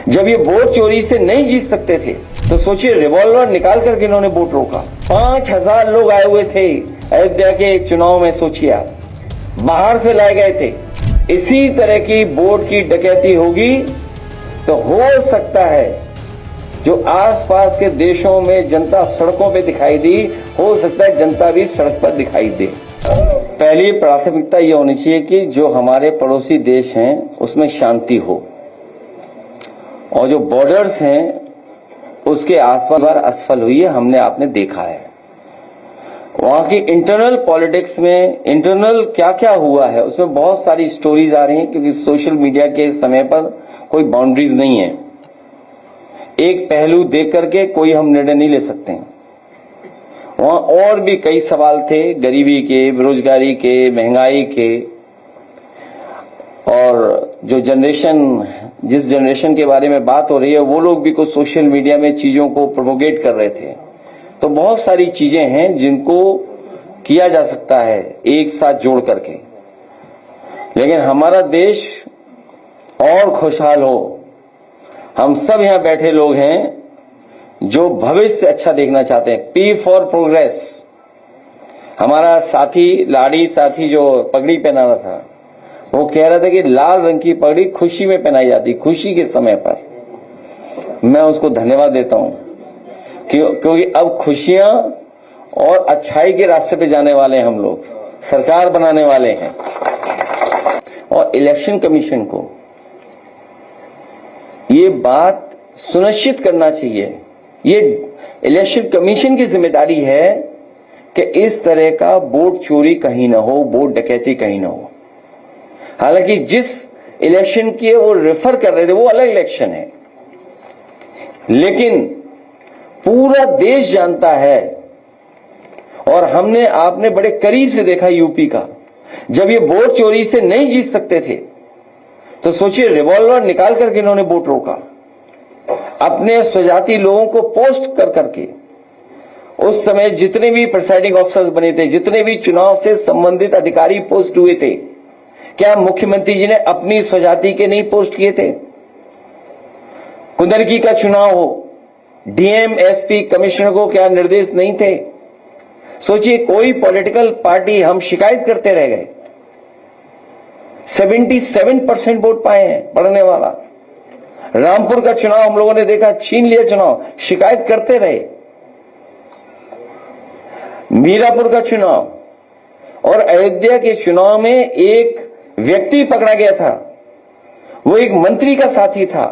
जब ये वोट चोरी से नहीं जीत सकते थे तो सोचिए रिवॉल्वर निकाल करके इन्होंने वोट रोका। 5,000 लोग आए हुए थे अयोध्या के चुनाव में, सोचिए आप, बाहर से लाए गए थे। इसी तरह की वोट की डकैती होगी तो हो सकता है जो आसपास के देशों में जनता सड़कों पे दिखाई दी, हो सकता है जनता भी सड़क पर दिखाई दे। पहली प्राथमिकता ये होनी चाहिए कि जो हमारे पड़ोसी देश हैं उसमें शांति हो, और जो बॉर्डर्स हैं उसके आसपास बार असफल हुई है, हमने आपने देखा है। वहां की इंटरनल पॉलिटिक्स में इंटरनल क्या क्या हुआ है उसमें बहुत सारी स्टोरीज आ रही हैं, क्योंकि सोशल मीडिया के समय पर कोई बाउंड्रीज नहीं है। एक पहलू देख करके कोई हम निर्णय नहीं ले सकते हैं। वहां और भी कई सवाल थे, गरीबी के, बेरोजगारी के, महंगाई के, और जो जिस जनरेशन के बारे में बात हो रही है वो लोग भी कुछ सोशल मीडिया में चीजों को प्रोपोगेट कर रहे थे। तो बहुत सारी चीजें हैं जिनको किया जा सकता है एक साथ जोड़ करके, लेकिन हमारा देश और खुशहाल हो। हम सब यहां बैठे लोग हैं जो भविष्य अच्छा देखना चाहते हैं। P for progress. हमारा साथी, लाड़ी साथी जो पगड़ी पहना रहा था, वो कह रहा था कि लाल रंग की पगड़ी खुशी में पहनाई जाती, खुशी के समय पर। मैं उसको धन्यवाद देता हूं क्योंकि अब खुशियां और अच्छाई के रास्ते पे जाने वाले हैं हम लोग, सरकार बनाने वाले हैं। और इलेक्शन कमीशन को ये बात सुनिश्चित करना चाहिए, ये इलेक्शन कमीशन की जिम्मेदारी है कि इस तरह का वोट चोरी कहीं ना हो, वोट डकैती कहीं ना हो। हालांकि जिस इलेक्शन की वो रेफर कर रहे थे वो अलग इलेक्शन है, लेकिन पूरा देश जानता है, और आपने बड़े करीब से देखा यूपी का, जब ये वोट चोरी से नहीं जीत सकते थे तो सोचिए रिवॉल्वर निकाल करके इन्होंने वोट रोका। अपने स्वजाति लोगों को पोस्ट कर करके, उस समय जितने भी प्रिसाइडिंग ऑफिसर्स बने थे, जितने भी चुनाव से संबंधित अधिकारी पोस्ट हुए थे, क्या मुख्यमंत्री जी ने अपनी स्वजाति के नहीं पोस्ट किए थे? कुंदरकी का चुनाव हो, डीएम, एसपी, कमिश्नर को क्या निर्देश नहीं थे? सोचिए कोई पॉलिटिकल पार्टी, हम शिकायत करते रह गए। 77% वोट पाए हैं पढ़ने वाला। रामपुर का चुनाव हम लोगों ने देखा, छीन लिया चुनाव, शिकायत करते रहे। मीरापुर का चुनाव और अयोध्या के चुनाव में एक व्यक्ति पकड़ा गया था, वो एक मंत्री का साथी था।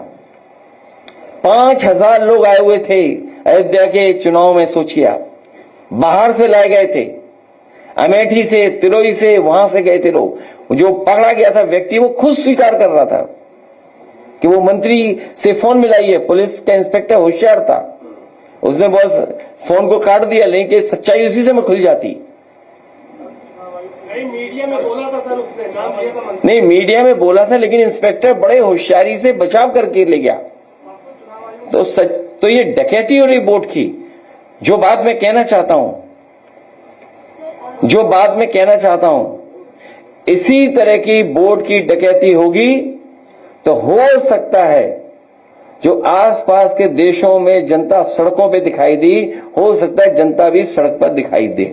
5,000 लोग आए हुए थे अयोध्या के चुनाव में, सोचिए आप, बाहर से लाए गए थे, अमेठी से, तिरोई से, वहां से गए थे लोग। जो पकड़ा गया था व्यक्ति वो खुद स्वीकार कर रहा था कि वो मंत्री से फोन मिलाई है। पुलिस का इंस्पेक्टर होशियार था, उसने बस फोन को काट दिया, लेकिन सच्चाई उसी से में खुल जाती। नहीं, मीडिया में बोला था सर, उसने नाम लिया था। नहीं, मीडिया में बोला था, लेकिन इंस्पेक्टर बड़े होशियारी से बचाव करके ले गया। तो ये डकैती हो रही वोट की। जो बात मैं कहना चाहता हूं, इसी तरह की वोट की डकैती होगी तो हो सकता है जो आसपास के देशों में जनता सड़कों पे दिखाई दी, हो सकता है जनता भी सड़क पर दिखाई दे।